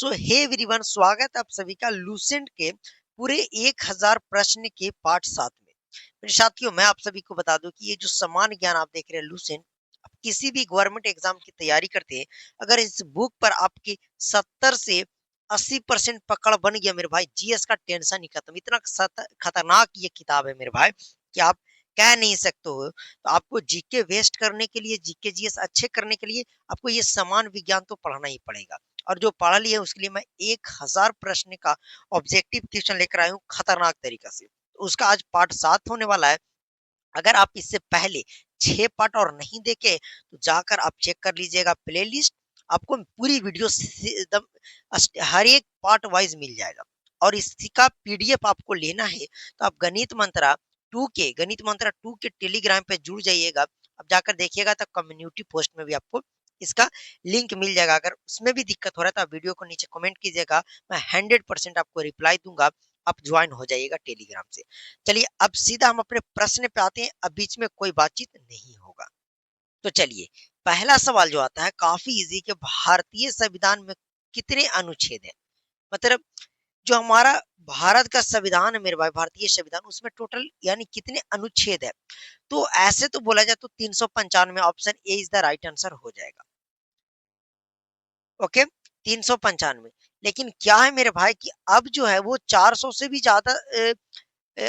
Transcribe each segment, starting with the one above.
सो hey everyone, स्वागत है आप सभी का लूसेंट के पूरे 1000 प्रश्न के पार्ट 7 में। मेरे साथियों, मैं आप सभी को बता दूं कि ये जो सामान्य ज्ञान आप देख रहे हैं लूसेंट, आप किसी भी गवर्नमेंट एग्जाम की तैयारी करते हैं, अगर इस बुक पर आपकी 70 से 80% पकड़ बन गया मेरे भाई, जीएस का टेंशन ही खत्म। इतना खतरनाक ये किताब है मेरे भाई कि आप कह नहीं सकते हो। तो आपको जीके वेस्ट करने के लिए, जीके जीएस अच्छे करने के लिए आपको ये समान विज्ञान तो पढ़ना ही पड़ेगा। और जो पढ़ा लिया उसके लिए मैं 1000 प्रश्न का ऑब्जेक्टिव क्वेश्चन लेकर आया हूँ खतरनाक तरीका से। तो उसका आज पार्ट 7 होने वाला है। अगर आप इससे पहले 6 पार्ट और नहीं देखे तो जाकर आप चेक कर लीजिएगा प्लेलिस्ट। आपको पूरी वीडियो एकदम हर एक पार्ट वाइज मिल जाएगा। और इसका पीडीएफ आपको लेना है तो आप गणित मंत्रा 2 के टेलीग्राम पे जुड़ जाइएगा। अब जाकर देखिएगा तो कम्युनिटी पोस्ट में भी आपको इसका लिंक मिल जाएगा। अगर उसमें भी दिक्कत हो रहा है तो आप वीडियो को नीचे कमेंट कीजिएगा, मैं 100% आपको रिप्लाई दूंगा। आप ज्वाइन हो जाइएगा टेलीग्राम से। चलिए अब सीधा हम अपने प्रश्न पे आते हैं, अब बीच में कोई बातचीत नहीं होगा। तो चलिए, पहला सवाल जो आता है काफी इजी कि भारतीय संविधान में कितने अनुच्छेद हैं। मतलब जो हमारा भारत का संविधान है मेरे भाई, भारतीय संविधान, उसमें टोटल यानी कितने अनुच्छेद है। तो ऐसे तो बोला जाए तो 395, option A is the right answer हो जाएगा। ओके, 395। लेकिन क्या है मेरे भाई कि अब जो है वो 400 से भी ज्यादा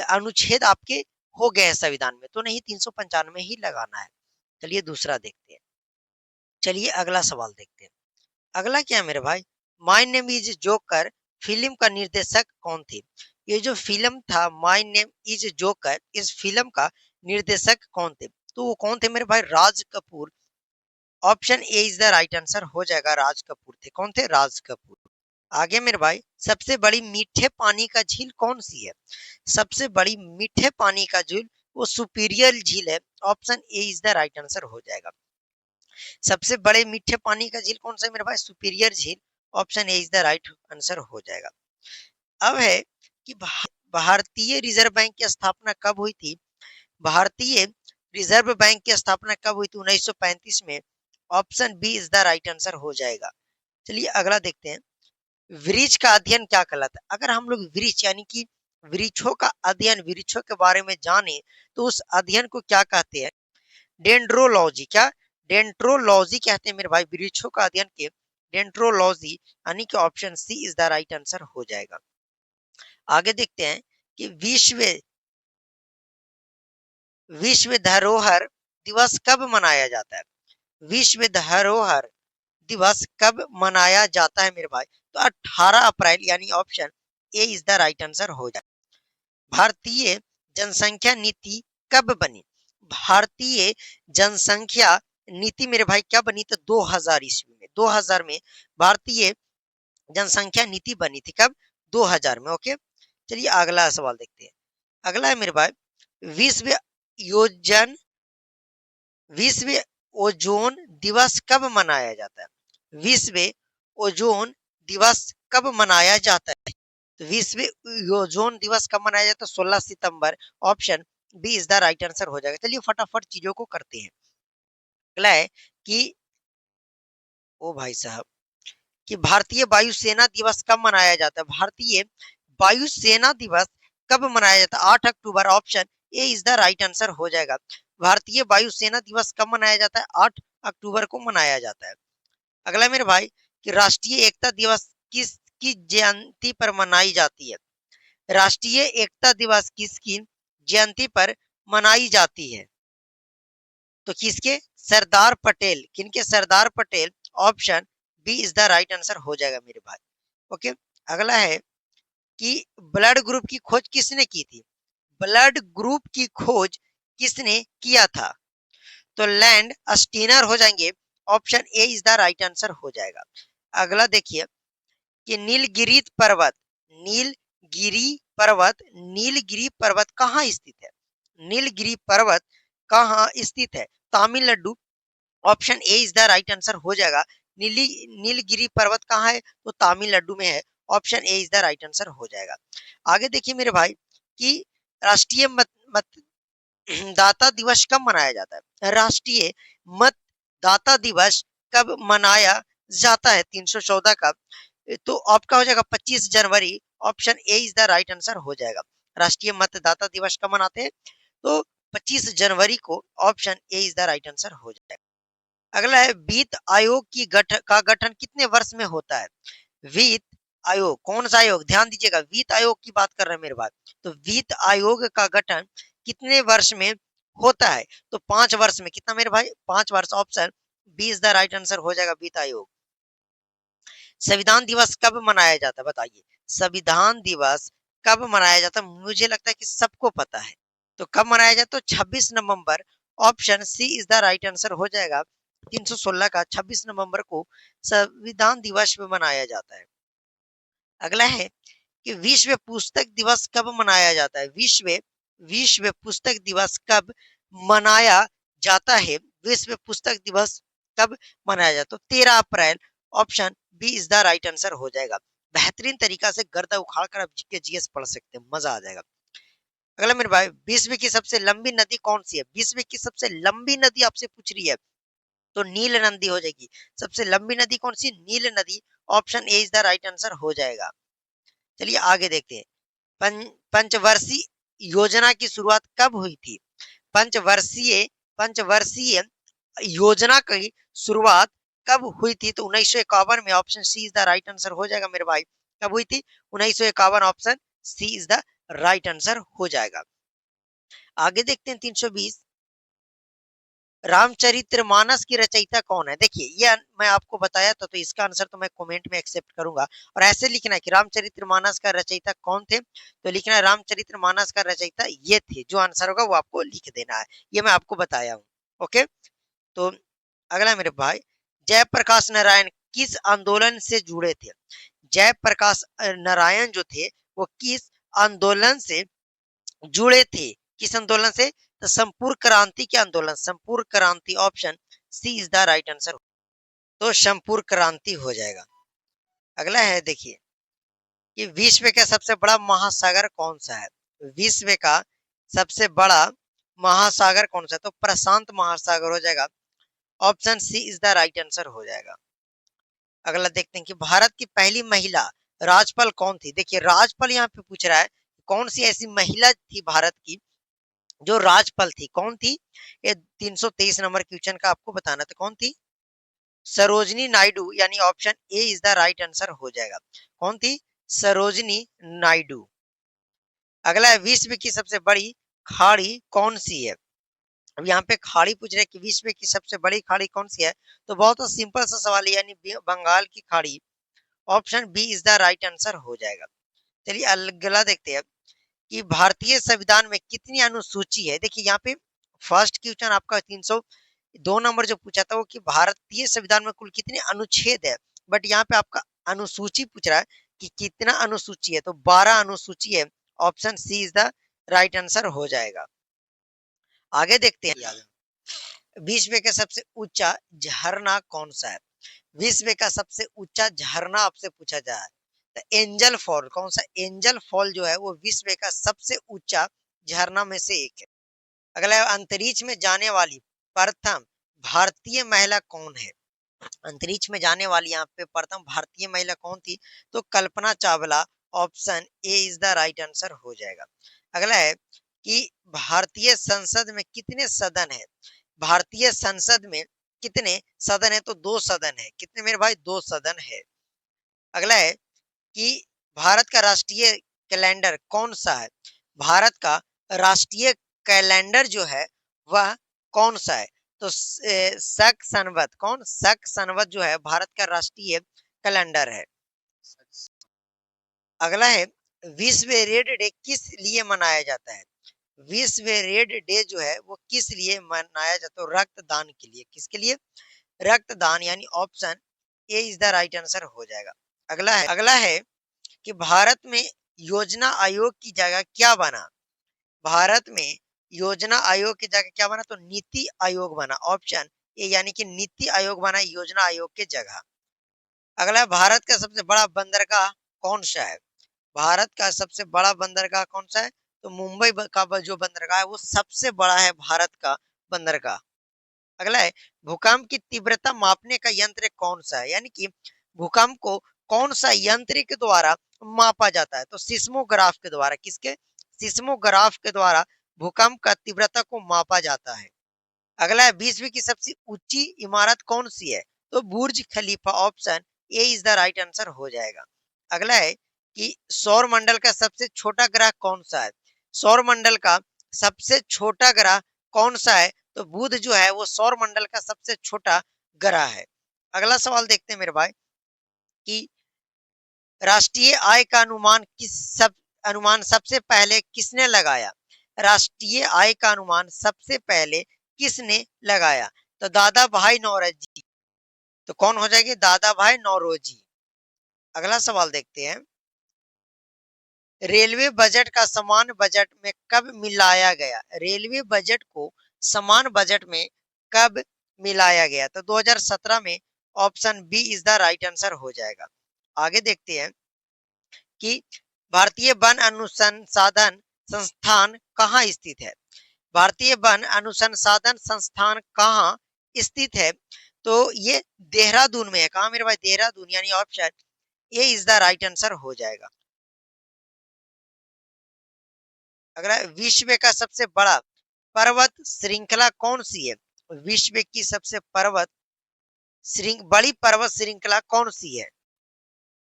अनुच्छेद आपके हो गए हैं संविधान में, तो नहीं 395 ही लगाना है। चलिए दूसरा देखते हैं। चलिए अगला सवाल देखते हैं। अगला क्या है मेरे भाई, my name is joker film का निर्देशक कौन थे। ये जो फिल्म था माय नेम इज जोकर, इस फिल्म का निर्देशक कौन थे। तो वो कौन थे मेरे भाई, Raj Kapoor. Option A is the right answer हो जाएगा, राज कपूर थे। कौन थे, राज कपूर। आगे मेरे भाई, सबसे बड़ी मीठे पानी का झील कौन सी है। सबसे बड़ी मीठे पानी का झील वो सुपीरियर झील है। Option A is the right answer हो जाएगा। सबसे बड़े मीठे पानी का झील कौन सा है मेरे भाई, सुपीरियर झील। Option A is the right answer हो जाएगा। अब है कि भारतीय रिजर्व बैंक की स्थापना कब हुई थी। भारतीय रिजर्व बैंक की स्थापना कब हुई थी, 1935 में। Option B is the right answer हो जाएगा। चलिए अगला देखते हैं। वृक्ष का अध्ययन क्या कहलाता है। अगर हम लोग वृक्ष यानी कि वृक्षों का अध्ययन, वृक्षों के बारे में जाने तो उस अध्ययन को क्या कहते हैं, डेंड्रोलॉजी। क्या, डेंड्रोलॉजी कहते हैं मेरे भाई, वृक्षों का अध्ययन के डेंड्रोलॉजी, यानी कि option C is the right answer हो जाएगा। आगे देखते हैं कि विश्व धरोहर दिवस कब मनाया जाता है। विश्व धरोहर दिवस कब मनाया जाता है मेरे भाई, तो 18 अप्रैल, यानी option A is the right answer हो जाए। भारतीय जनसंख्या नीति कब बनी। भारतीय जनसंख्या नीति मेरे भाई क्या बनी, तो 2000 ईस्वी में। 2000 में भारतीय जनसंख्या नीति बनी थी। कब, 2000 में। ओके, चलिए अगला सवाल देखते हैं। अगला है मेरे भाई, विश्व योजन विश्व ओजोन दिवस कब मनाया जाता है। विश्व ओजोन दिवस कब मनाया जाता है। तो विश्व ओजोन दिवस कब मनाया जाता है, 16 सितंबर। Option B is the right answer हो जाएगा। चलिए फटाफट चीजों को करते हैं। अगला है कि ओ भाई साहब, कि भारतीय वायुसेना दिवस कब मनाया जाता है। भारतीय वायुसेना दिवस कब मनाया जाता है, 8 अक्टूबर। Option A is the right answer हो जाएगा। भारतीय वायुसेना दिवस कब मनाया जाता है, 8 अक्टूबर को मनाया जाता है। अगला मेरे भाई, कि राष्ट्रीय एकता दिवस किसकी जयंती पर मनाई जाती है। राष्ट्रीय एकता दिवस किसकी जयंती पर मनाई जाती है, तो किसके, सरदार पटेल। किनके, Sardar Patel. Option B is the right answer हो जाएगा मेरे भाई। ओके, अगला है कि ब्लड ग्रुप की खोज किसने की थी। ब्लड ग्रुप की खोज किसने किया था, तो लैंड स्टीनर हो जाएंगे। Option A is the right answer हो जाएगा। अगला देखिए कि नीलगिरी पर्वत कहाँ स्थित है। नीलगिरी पर्वत कहाँ स्थित है, Tamil Nadu. Option A is the right answer हो जाएगा। नीलगिरी पर्वत कहाँ है, तो तमिलनाडु में है। Option A is the right answer हो जाएगा। आगे देखिए मेरे भाई कि राष्ट्रीय मतदाता दिवस कब मनाया जाता है। राष्ट्रीय मतदाता दिवस कब मनाया जाता है, 314 का। तो आपका हो जाएगा 25 जनवरी, option A is the right answer हो जाएगा। राष्ट्रीय मतदाता दिवस कब मनाते हैं? तो 25 जनवरी को, option A is the right answer हो जाएगा। अगला है वित्त आयोग का गठन कितने वर्ष में होता है? वित्त आयोग, कौन सा आयोग? ध्यान दीजिएगा, वित्त आयोग की बात कर रहे हैं मेरे बात। तो वित्त आयोग का गठन कितने वर्ष में होता है? तो 5 वर्ष में। कितना मेरे भाई? 5 वर्ष, option B is the right answer हो जाएगा, वित्त आयोग। संविधान दिवस कब मनाया जाता है बताइए? संविधान दिवस कब मनाया जाता है? मुझे लगता है कि सबको पता है। तो कब मनाया जाता है? तो 26 नवंबर, option C is the right answer हो जाएगा। 316 का 26 नवंबर को संविधान दिवस में मनाया जाता है। अगला है कि विश्व पुस्तक दिवस कब मनाया जाता है? विश्व विश्व पुस्तक दिवस कब मनाया जाता है? विश्व पुस्तक दिवस कब मनाया जाता है? तो 13 अप्रैल, option B is the right answer हो जाएगा। बेहतरीन तरीका से गर्दा उखाड़ कर आप जीके जीएस पढ़ सकते हैं, मजा आ जाएगा। अगला मेरे भाई, विश्व की सबसे लंबी नदी कौन सी है? विश्व की सबसे लंबी नदी आपसे पूछ रही है, तो नील नदी हो जाएगी। सबसे लंबी नदी कौन सी? नील नदी, option A is the right answer हो जाएगा। चलिए आगे देखते हैं। पंचवर्षीय योजना की शुरुआत कब हुई थी? पंचवर्षीय पंचवर्षीय योजना की शुरुआत कब हुई थी? तो 1951 में, option C is the right answer हो जाएगा मेरे भाई। कब हुई थी? 1951, option C is the right answer हो जाएगा। आगे देखते हैं 320। रामचरितमानस की रचयिता कौन है? देखिए ये मैं आपको बताया था, तो इसका आंसर तो मैं कमेंट में एक्सेप्ट करूंगा। और ऐसे लिखना है कि रामचरितमानस का रचयिता कौन थे, तो लिखना है रामचरितमानस का रचयिता ये थे। जो आंसर होगा वो आपको लिख देना है, ये मैं आपको बताया हूँ। ओके, तो अगला मेरे भाई, जयप्रकाश नारायण किस आंदोलन से जुड़े थे? जयप्रकाश नारायण जो थे वो किस आंदोलन से जुड़े थे? किस आंदोलन से? तो संपूर्ण क्रांति के आंदोलन, संपूर्ण क्रांति, option C is the right answer. तो संपूर्ण क्रांति हो जाएगा। अगला है देखिए कि विश्व का सबसे बड़ा महासागर कौन सा है? विश्व का सबसे बड़ा महासागर कौन सा है? तो प्रशांत महासागर हो जाएगा, option C is the right answer हो जाएगा। अगला देखते हैं कि भारत की पहली महिला राज्यपाल कौन थी? देखिए राज्यपाल यहाँ पे पूछ रहा है, कौन सी ऐसी महिला थी भारत की जो राज्यपाल थी? कौन थी? ये 323 नंबर क्वेश्चन का आपको बताना था, कौन थी? सरोजनी नायडू, यानी option A is the right answer हो जाएगा। कौन थी? सरोजनी नायडू। अगला है, विश्व की सबसे बड़ी खाड़ी कौन सी है? अब यहाँ पे खाड़ी पूछ रहे हैं कि विश्व की सबसे बड़ी खाड़ी कौन सी है, तो बहुत ही सिंपल सा सवाल है, यानी बंगाल की खाड़ी, option B is the right answer हो जाएगा। चलिए अगला देखते हैं कि भारतीय संविधान में कितनी अनुसूची है? देखिए यहाँ पे फर्स्ट क्वेश्चन आपका 302 नंबर जो पूछा था वो कि भारतीय संविधान में कुल कितने अनुच्छेद है, बट यहाँ पे आपका अनुसूची पूछ रहा है कि कितना अनुसूची है, तो 12 अनुसूची है, option C is the right answer हो जाएगा। आगे देखते हैं, विश्व का सबसे ऊंचा झरना कौन सा है? विश्व का सबसे ऊंचा झरना आपसे पूछा जाए तो एंजल फॉल, कौन सा? एंजल फॉल जो है वो विश्व का सबसे ऊंचा झरना में से एक है। अगला है, अंतरिक्ष में जाने वाली प्रथम भारतीय महिला कौन है? अंतरिक्ष में जाने वाली यहाँ पे प्रथम भारतीय महिला कौन थी? तो Kalpana Chawla, option A is the right answer हो जाएगा। अगला है कि भारतीय संसद में कितने सदन है? भारतीय संसद में कितने सदन है? तो 2 सदन है। कितने मेरे भाई? 2 सदन है। अगला है कि भारत का राष्ट्रीय कैलेंडर कौन सा है? भारत का राष्ट्रीय कैलेंडर जो है वह कौन सा है? तो शक संवत, कौन? शक संवत जो है भारत का राष्ट्रीय कैलेंडर है। अगला है, विश्व रेड डे किस लिए मनाया जाता है? विश्व रेड डे जो है वो किस लिए मनाया जाता है? रक्तदान के लिए। किसके लिए? रक्तदान, यानी option A is the right answer हो जाएगा। अगला है कि भारत में योजना आयोग की जगह क्या बना? भारत में योजना आयोग की जगह क्या बना? तो नीति आयोग बना, ऑप्शन ए, यानी कि नीति आयोग बना योजना आयोग के जगह। अगला है, भारत का सबसे बड़ा बंदरगाह कौन सा है? भारत का सबसे बड़ा बंदरगाह कौन सा है? तो मुंबई का जो बंदरगाह है वो सबसे बड़ा है भारत का बंदरगाह। अगला है, भूकंप की तीव्रता मापने का यंत्र कौन सा है? यानी कि भूकंप को कौन सा यंत्र के द्वारा मापा जाता है? तो सिस्मोग्राफ के द्वारा। किसके? सिस्मोग्राफ के द्वारा भूकंप का तीव्रता को मापा जाता है। अगला है, विश्व की सबसे ऊंची इमारत कौन सी है? तो Burj Khalifa, option A is the right answer हो जाएगा। अगला है कि सौर मंडल का सबसे छोटा ग्रह कौन सा है? सौर मंडल का सबसे छोटा ग्रह कौन सा है? तो बुध जो है वो सौर मंडल का सबसे छोटा ग्रह है। अगला सवाल देखते हैं मेरे भाई कि राष्ट्रीय आय का अनुमान सबसे पहले किसने लगाया? राष्ट्रीय आय का अनुमान सबसे पहले किसने लगाया? तो दादा भाई नौरोजी। तो कौन हो जाएगी? दादा भाई नौरोजी। अगला सवाल देखते हैं, रेलवे बजट का समान बजट में कब मिलाया गया? रेलवे बजट को समान बजट में कब मिलाया गया? तो 2017 में, option B is the right answer हो जाएगा। आगे देखते हैं कि भारतीय वन अनुसंधान संस्थान कहाँ स्थित है? भारतीय वन अनुसंधान संस्थान कहाँ स्थित है? तो ये देहरादून में है। कहाँ मेरे भाई? देहरादून, यानी option A is the right answer हो जाएगा। अगला, विश्व का सबसे बड़ा पर्वत श्रृंखला कौन सी है? विश्व की सबसे बड़ी पर्वत श्रृंखला कौन सी है?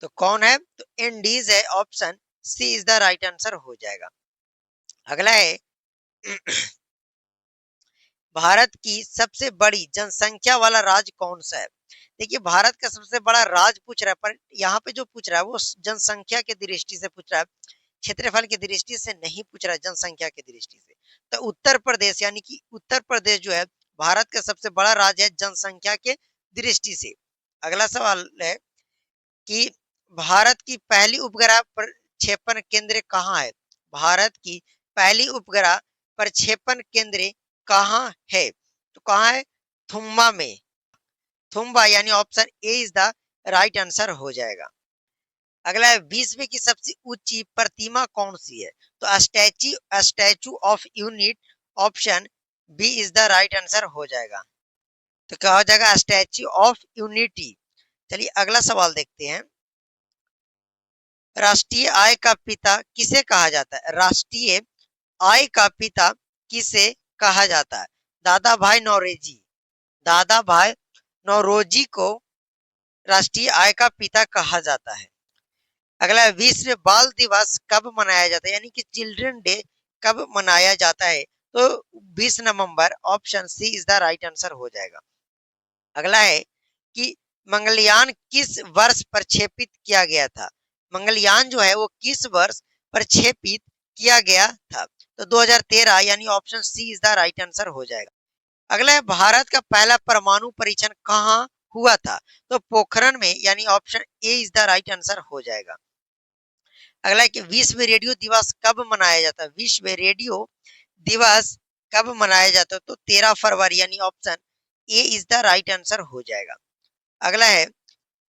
तो कौन है? तो एंडीज है, option C is the right answer हो जाएगा। अगला है, भारत की सबसे बड़ी जनसंख्या वाला राज्य कौन सा है? देखिए, भारत का सबसे बड़ा राज्य पूछ रहा है, पर यहाँ पे जो पूछ रहा है वो जनसंख्या की दृष्टि से पूछ रहा है, क्षेत्रफल की दृष्टि से नहीं पूछ रहा है, जनसंख्या की दृष्टि से। तो उत्तर प्रदेश, यानी कि उत्तर प्रदेश जो है भारत का सबसे बड़ा राज्य है जनसंख्या के दृष्टि से। अगला सवाल है कि भारत की पहली उपग्रह प्रक्षेपण केंद्र कहाँ है? भारत की पहली उपग्रह प्रक्षेपण केंद्र कहाँ है? तो कहाँ है? थुम्बा में। थुम्बा, यानी option A is the right answer हो जाएगा। अगला है, विश्व की सबसे ऊंची प्रतिमा कौन सी है? तो statue of unit, option B is the right answer हो जाएगा। तो क्या हो जाएगा? Statue of unity. चलिए अगला सवाल देखते हैं, राष्ट्रीय आय का पिता किसे कहा जाता है? राष्ट्रीय आय का पिता किसे कहा जाता है? दादा भाई नौरोजी। दादा भाई नौरोजी को राष्ट्रीय आय का पिता कहा जाता है। अगला, विश्व बाल दिवस कब मनाया जाता है? यानी कि चिल्ड्रन डे कब मनाया जाता है? तो 20 नवंबर, option C is the right answer हो जाएगा। अगला है कि मंगलयान किस वर्ष प्रक्षेपित किया गया था? मंगलयान जो है वो किस वर्ष प्रक्षेपित किया गया था? तो 2013, यानी option C is the right answer हो जाएगा। अगला है, भारत का पहला परमाणु परीक्षण कहाँ हुआ था? तो पोखरण में, यानी option A is the right answer हो जाएगा। अगला है कि विश्व रेडियो दिवस कब मनाया जाता है? विश्व रेडियो दिवस कब मनाया जाता है? तो 13 फरवरी, यानी option A is the right answer हो जाएगा। अगला है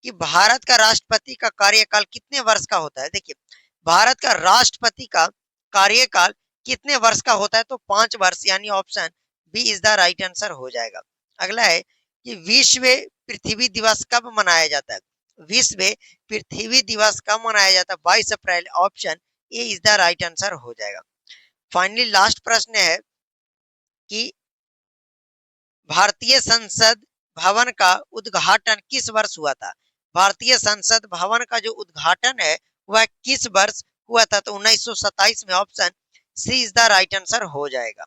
कि भारत का राष्ट्रपति का कार्यकाल कितने वर्ष का होता है? देखिए, भारत का राष्ट्रपति का कार्यकाल कितने वर्ष का होता है? तो 5 वर्ष, यानी option B is the right answer हो जाएगा। अगला है कि विश्व पृथ्वी दिवस कब मनाया जाता है? विश्व पृथ्वी दिवस कब मनाया जाता है? 22 अप्रैल, option A is the right answer हो जाएगा। फाइनली लास्ट प्रश्न है कि भारतीय संसद भवन का उद्घाटन किस वर्ष हुआ था? भारतीय संसद भवन का जो उद्घाटन है वह किस वर्ष हुआ था? तो 1927 में, option C is the right answer हो जाएगा।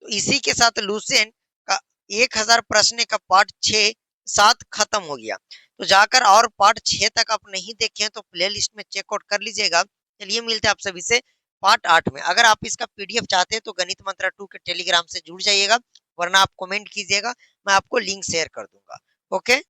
तो इसी के साथ लुसेंट का 1000 प्रश्न का पार्ट 6-7 खत्म हो गया। तो जाकर और पार्ट 6 तक आप नहीं देखे हैं तो प्ले लिस्ट में चेकआउट कर लीजिएगा। चलिए मिलते हैं आप सभी से पार्ट 8 में। अगर आप इसका पीडीएफ चाहते हैं तो गणित मंत्रा 2 के टेलीग्राम से जुड़ जाइएगा, वरना आप कमेंट कीजिएगा, मैं आपको लिंक शेयर कर दूंगा। ओके।